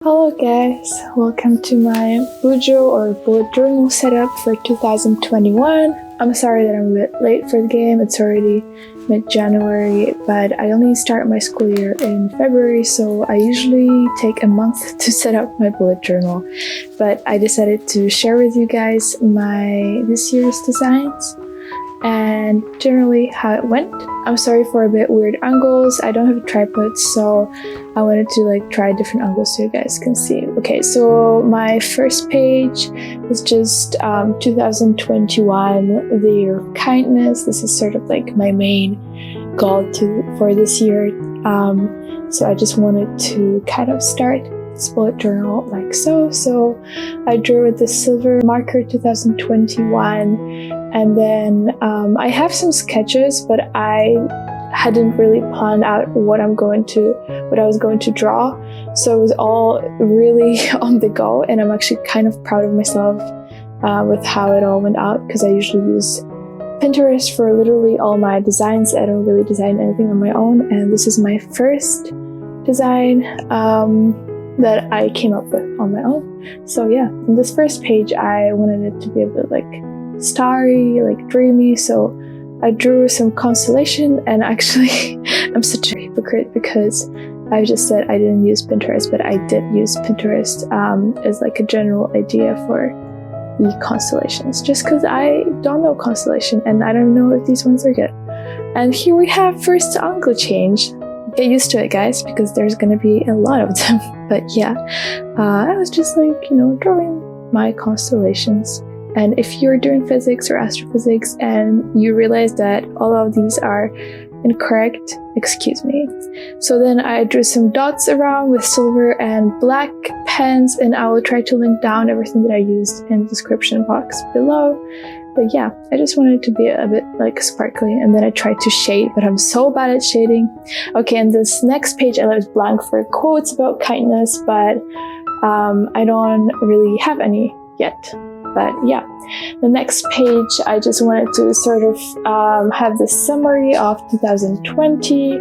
Hello guys, welcome to my BUJO or bullet journal setup for 2021. I'm sorry that I'm a bit late for the game, it's already mid-January, but I only start my school year in February, so I usually take a month to set up my bullet journal. But I decided to share with you guys my this year's designs and generally how it went. I'm sorry for a bit weird angles. I don't have a tripod, so I wanted to try different angles so you guys can see. Okay, so my first page is just 2021, the year of kindness. This is sort of like my main goal for this year. So I just wanted to kind of start this bullet journal like so. So I drew with the silver marker 2021. And then I have some sketches, but I hadn't really planned out what I was going to draw. So it was all really on the go, and I'm actually kind of proud of myself with how it all went out, because I usually use Pinterest for literally all my designs. I don't really design anything on my own, and this is my first design that I came up with on my own. So yeah, in this first page I wanted it to be a bit starry, dreamy, so I drew some constellation. And actually I'm such a hypocrite because I just said I didn't use Pinterest, but I did use Pinterest as a general idea for the constellations, just because I don't know constellation and I don't know if these ones are good. And here we have first angle change. Get used to it, guys, because there's gonna be a lot of them. But yeah, I was just drawing my constellations. And if you're doing physics or astrophysics and you realize that all of these are incorrect, excuse me. So then I drew some dots around with silver and black pens, and I will try to link down everything that I used in the description box below. But yeah, I just wanted it to be a bit sparkly, and then I tried to shade, but I'm so bad at shading. Okay, and this next page I left blank for quotes about kindness, but I don't really have any yet. But yeah, the next page I just wanted to sort of have the summary of 2020,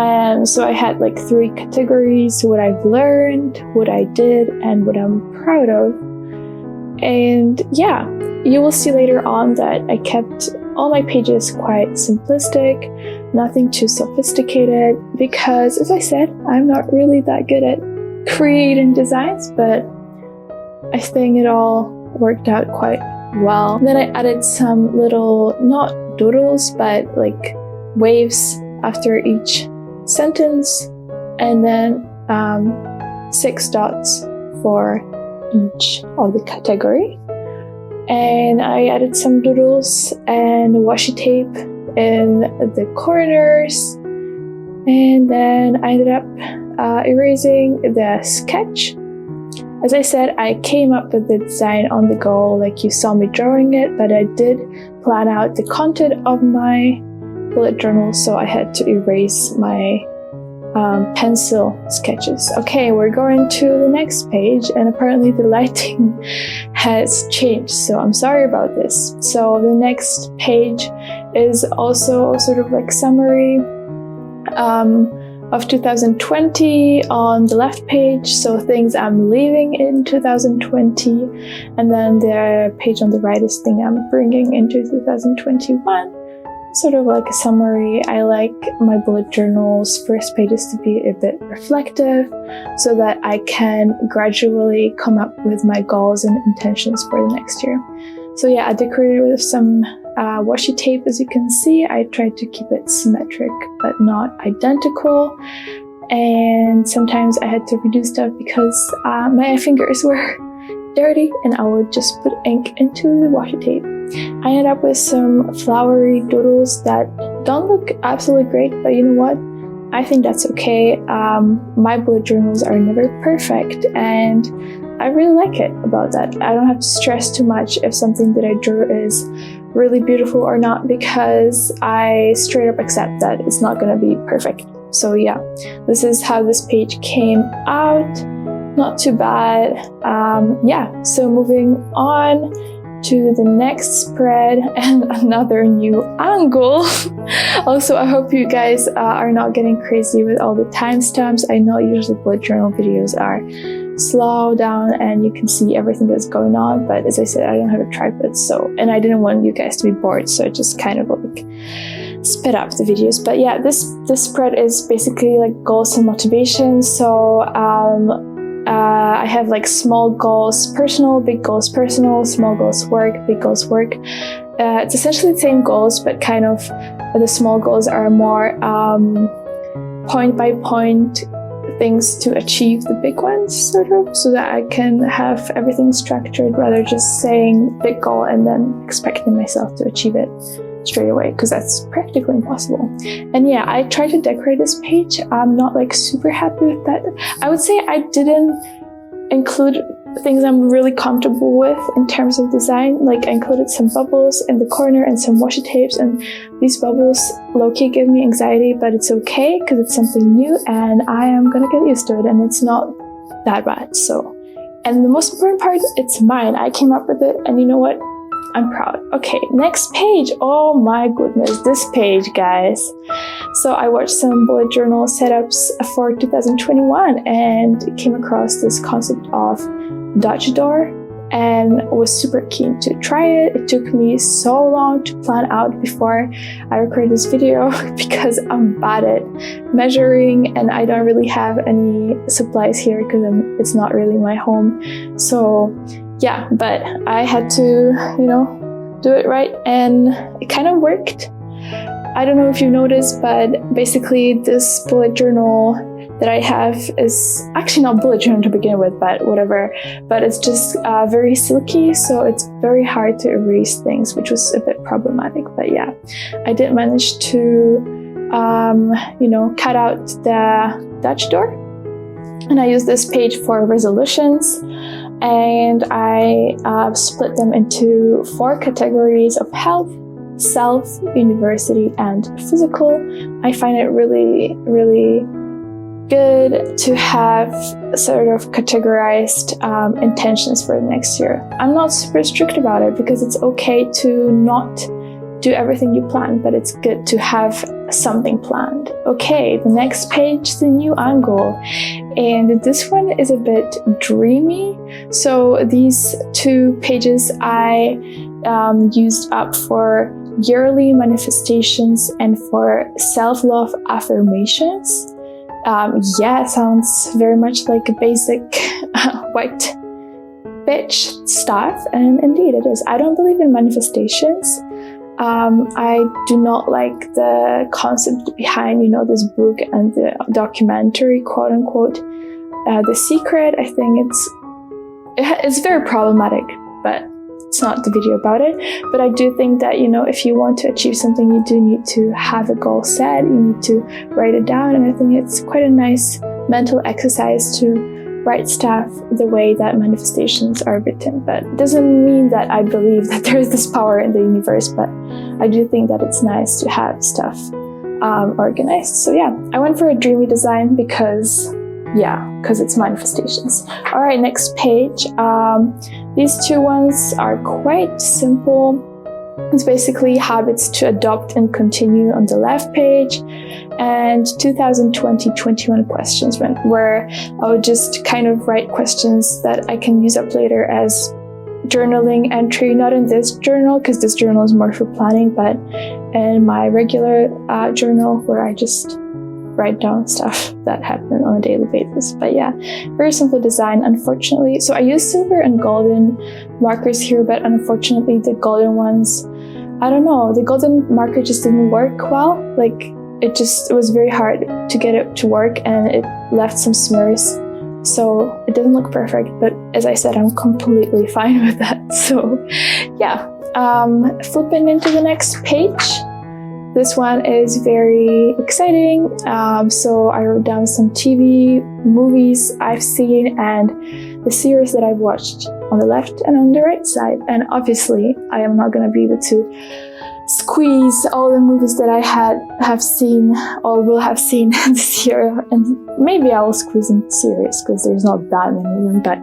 and so I had 3 categories: what I've learned, what I did, and what I'm proud of. And yeah, you will see later on that I kept all my pages quite simplistic, nothing too sophisticated, because as I said, I'm not really that good at creating designs, but I think it all worked out quite well. Then I added some little, not doodles, but waves after each sentence, and then 6 dots for each of the category. And I added some doodles and washi tape in the corners, and then I ended up erasing the sketch. As I said, I came up with the design on the go, you saw me drawing it, but I did plan out the content of my bullet journal, so I had to erase my pencil sketches. Okay, we're going to the next page, and apparently the lighting has changed, so I'm sorry about this. So the next page is also sort of summary of 2020 on the left page, so things I'm leaving in 2020, and then the page on the right is things I'm bringing into 2021. Sort of a summary. I like my bullet journal's first pages to be a bit reflective, so that I can gradually come up with my goals and intentions for the next year. So yeah, I decorated with some washi tape. As you can see, I tried to keep it symmetric but not identical, and sometimes I had to redo stuff because my fingers were dirty and I would just put ink into the washi tape. I ended up with some flowery doodles that don't look absolutely great, but you know what? I think that's okay. My bullet journals are never perfect, and I really like it about that. I don't have to stress too much if something that I drew is really beautiful or not, because I straight up accept that it's not gonna be perfect. So yeah, this is how this page came out. Not too bad. Yeah, so moving on to the next spread and another new angle. Also, I hope you guys are not getting crazy with all the timestamps. I know usually bullet journal videos are slow down and you can see everything that's going on. But as I said, I don't have a tripod, so, and I didn't want you guys to be bored, so I just kind of like sped up the videos. But yeah, this spread is basically like goals and motivation. So I have like small goals personal, big goals personal, small goals work, big goals work. It's essentially the same goals, but kind of the small goals are more point by point things to achieve the big ones, sort of, so that I can have everything structured rather just saying big goal and then expecting myself to achieve it straight away, because that's practically impossible. And yeah, I tried to decorate this page. I'm not like super happy with that. I would say I didn't include things I'm really comfortable with in terms of design. Like I included some bubbles in the corner and some washi tapes, and these bubbles low-key give me anxiety, but it's okay because it's something new and I am gonna get used to it, and it's not that bad. So, and the most important part, it's mine. I came up with it, and you know what? I'm proud. Okay, next page. Oh my goodness, this page, guys. So I watched some bullet journal setups for 2021 and came across this concept of Dutch door and was super keen to try it. It took me so long to plan out before I recorded this video because I'm bad at measuring and I don't really have any supplies here because it's not really my home. So yeah, but I had to, you know, do it right, and it kind of worked. I don't know if you noticed, but basically this bullet journal that I have is actually not bullet journal to begin with, but whatever. But it's just very silky, so it's very hard to erase things, which was a bit problematic. But yeah, I did manage to, you know, cut out the Dutch door, and I used this page for resolutions. And I split them into 4 categories of health, self, university, and physical. I find it really, really good to have sort of categorized intentions for the next year. I'm not super strict about it because it's okay to not do everything you plan, but it's good to have something planned. Okay, the next page, the new angle. And this one is a bit dreamy. So these 2 pages I used up for yearly manifestations and for self-love affirmations. Yeah, sounds very much like a basic white bitch stuff, and indeed it is. I don't believe in manifestations. I do not like the concept behind, you know, this book and the documentary, quote unquote, The Secret. I think it's very problematic, but it's not the video about it. But I do think that, you know, if you want to achieve something, you do need to have a goal set. You need to write it down, and I think it's quite a nice mental exercise to write stuff the way that manifestations are written. But it doesn't mean that I believe that there is this power in the universe, but I do think that it's nice to have stuff organized. So yeah, I went for a dreamy design because it's manifestations. All right, next page. These 2 ones are quite simple. It's basically habits to adopt and continue on the left page, and 2020-21 questions where I would just kind of write questions that I can use up later as journaling entry, not in this journal because this journal is more for planning, but in my regular journal where I just write down stuff that happen on a daily basis. But yeah, very simple design, unfortunately. So I used silver and golden markers here, but unfortunately the golden ones, I don't know, the golden marker just didn't work well. Like it was very hard to get it to work, and it left some smears. So it doesn't look perfect, but as I said, I'm completely fine with that. So yeah, flipping into the next page. This one is very exciting. So I wrote down some TV, movies I've seen, and the series that I've watched on the left and on the right side. And obviously, I am not going to be able to squeeze all the movies that I have seen or will have seen this year, and maybe I will squeeze in series because there's not that many of them. But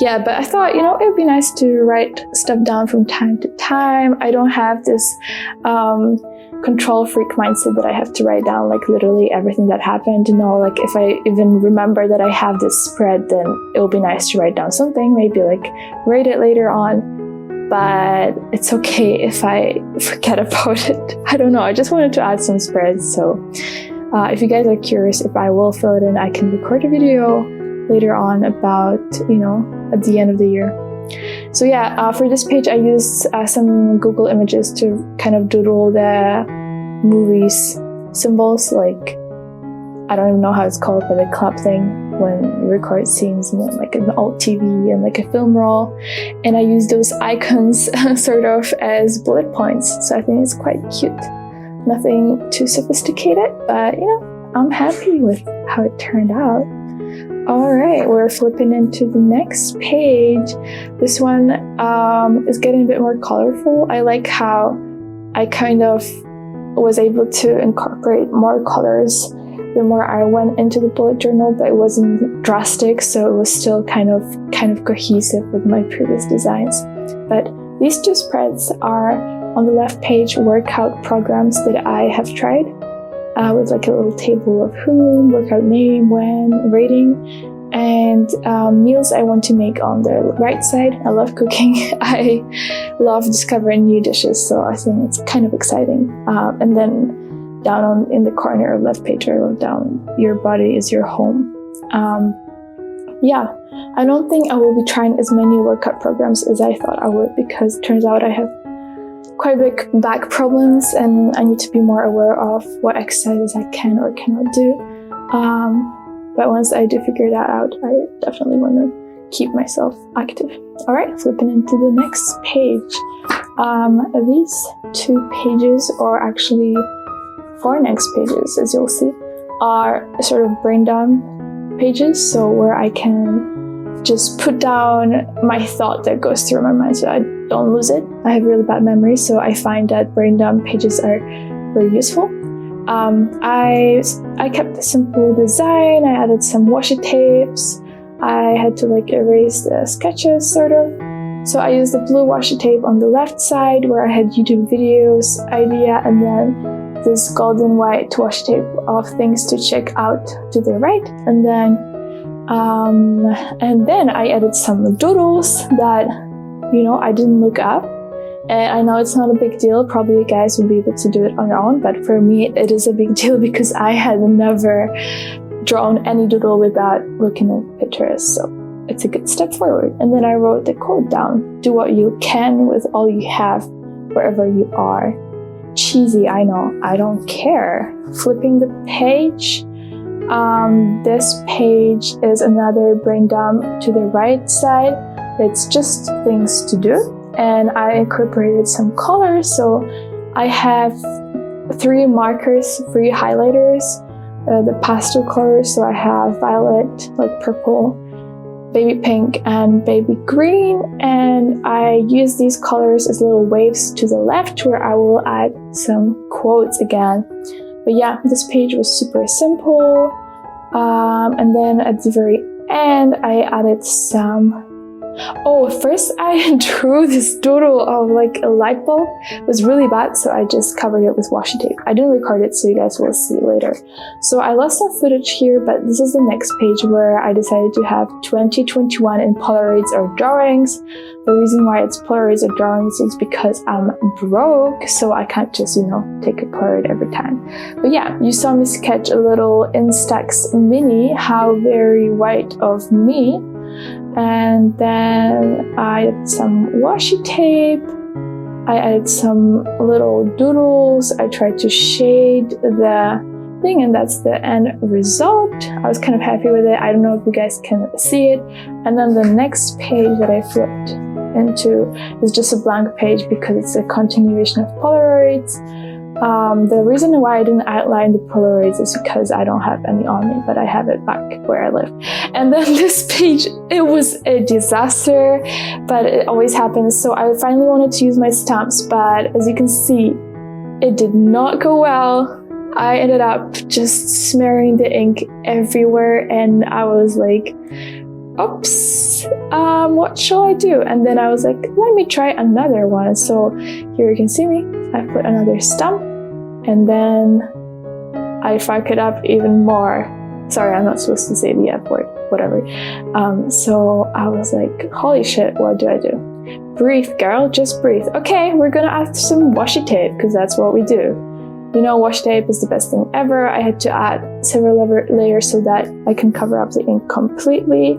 yeah, but I thought, you know, it would be nice to write stuff down from time to time. I don't have this control freak mindset that I have to write down like literally everything that happened. No, like if I even remember that I have this spread, then it will be nice to write down something, maybe like rate it later on. But it's okay if I forget about it. I don't know, I just wanted to add some spreads. So if you guys are curious if I will fill it in, I can record a video later on about, at the end of the year. So yeah, for this page I used some Google images to kind of doodle the movies symbols, like, I don't even know how it's called, but the clap thing when you record scenes and then like an old TV and like a film roll. And I use those icons sort of as bullet points. So I think it's quite cute. Nothing too sophisticated, but I'm happy with how it turned out. All right, we're flipping into the next page. This one is getting a bit more colorful. I like how I kind of was able to incorporate more colors the more I went into the bullet journal, but it wasn't drastic, so it was still kind of cohesive with my previous designs. But these two spreads are on the left page workout programs that I have tried, with like a little table of whom, workout name, when, rating, and meals I want to make on the right side. I love cooking. I love discovering new dishes, so I think it's kind of exciting. And then down in the corner of left page I wrote down, your body is your home. Yeah, I don't think I will be trying as many workout programs as I thought I would, because it turns out I have quite big back problems and I need to be more aware of what exercises I can or cannot do. But once I do figure that out, I definitely want to keep myself active. All right, flipping into the next page. These two pages, or actually 4 next pages, as you'll see, are sort of brain dump pages, so where I can just put down my thought that goes through my mind so I don't lose it. I have really bad memory, so I find that brain dump pages are very useful. I kept a simple design. I added some washi tapes. I had to like erase the sketches sort of. So I used the blue washi tape on the left side where I had YouTube videos idea, and then this golden white washi tape of things to check out to the right. And then I added some doodles that, I didn't look up. And I know it's not a big deal. Probably you guys will be able to do it on your own, but for me it is a big deal because I had never drawn any doodle without looking at Pinterest. So it's a good step forward. And then I wrote the quote down: do what you can with all you have, wherever you are. Cheesy, I know, I don't care. Flipping the page. This page is another brain dump to the right side. It's just things to do. And I incorporated some colors. So I have 3 markers, 3 highlighters, the pastel colors. So I have violet, like purple, baby pink, and baby green. And I use these colors as little waves to the left where I will add some quotes again. But yeah, this page was super simple. And then at the very end, I added some. First I drew this doodle of like a light bulb. It was really bad, so I just covered it with washi tape. I didn't record it, so you guys will see later. So I lost some footage here, but this is the next page where I decided to have 2021 in Polaroids or drawings. The reason why it's Polaroids or drawings is because I'm broke, so I can't just, take a Polaroid every time. But yeah, you saw me sketch a little Instax mini, how very white of me. And then I added some washi tape. I added some little doodles. I tried to shade the thing, and that's the end result. I was kind of happy with it. I don't know if you guys can see it. And then the next page that I flipped into is just a blank page because it's a continuation of Polaroids. The reason why I didn't outline the Polaroids is because I don't have any on me, but I have it back where I live. And then this page, it was a disaster, but it always happens. So I finally wanted to use my stamps, but as you can see, it did not go well. I ended up just smearing the ink everywhere, and I was like, oops, what shall I do? And then I was like, let me try another one. So here you can see me. I put another stamp, and then I fuck it up even more. Sorry, I'm not supposed to say the F word, whatever. So I was like, holy shit, what do I do? Breathe, girl, just breathe. Okay, we're gonna add some washi tape, because that's what we do. You know, washi tape is the best thing ever. I had to add several layers so that I can cover up the ink completely.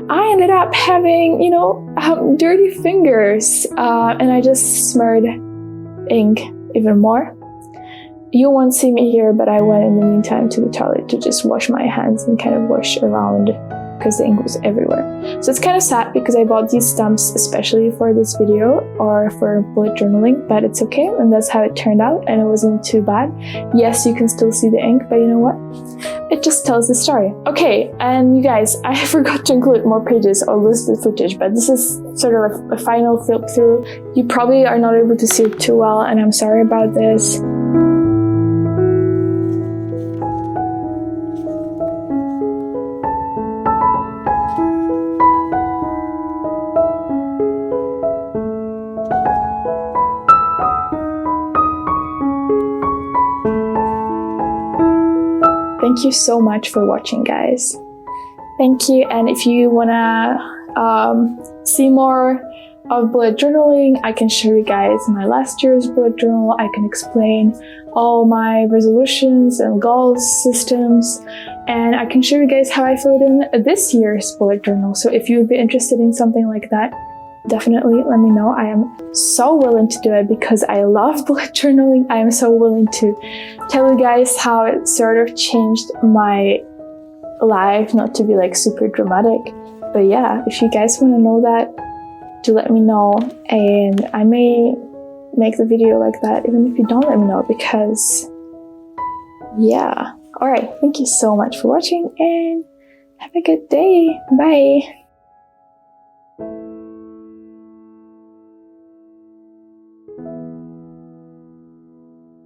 I ended up having, you know, dirty fingers, and I just smeared ink even more. You won't see me here, but I went in the meantime to the toilet to just wash my hands and kind of wash around, because the ink was everywhere. So it's kind of sad because I bought these stamps especially for this video or for bullet journaling, but it's okay, and that's how it turned out, and it wasn't too bad. Yes, you can still see the ink, but you know what? It just tells the story. Okay, and you guys, I forgot to include more pages or list the footage, but this is sort of a final flip through. You probably are not able to see it too well, and I'm sorry about this. Thank you so much for watching, guys. Thank you, and if you wanna see more of bullet journaling, I can show you guys my last year's bullet journal. I can explain all my resolutions and goals systems, and I can show you guys how I filled in this year's bullet journal. So if you would be interested in something like that, definitely let me know. I am so willing to do it because I love bullet journaling. I am so willing to tell you guys how it sort of changed my life, not to be like super dramatic, but yeah, if you guys want to know that, do let me know, and I may make the video like that even if you don't let me know, because yeah. All right, thank you so much for watching, and have a good day. Bye.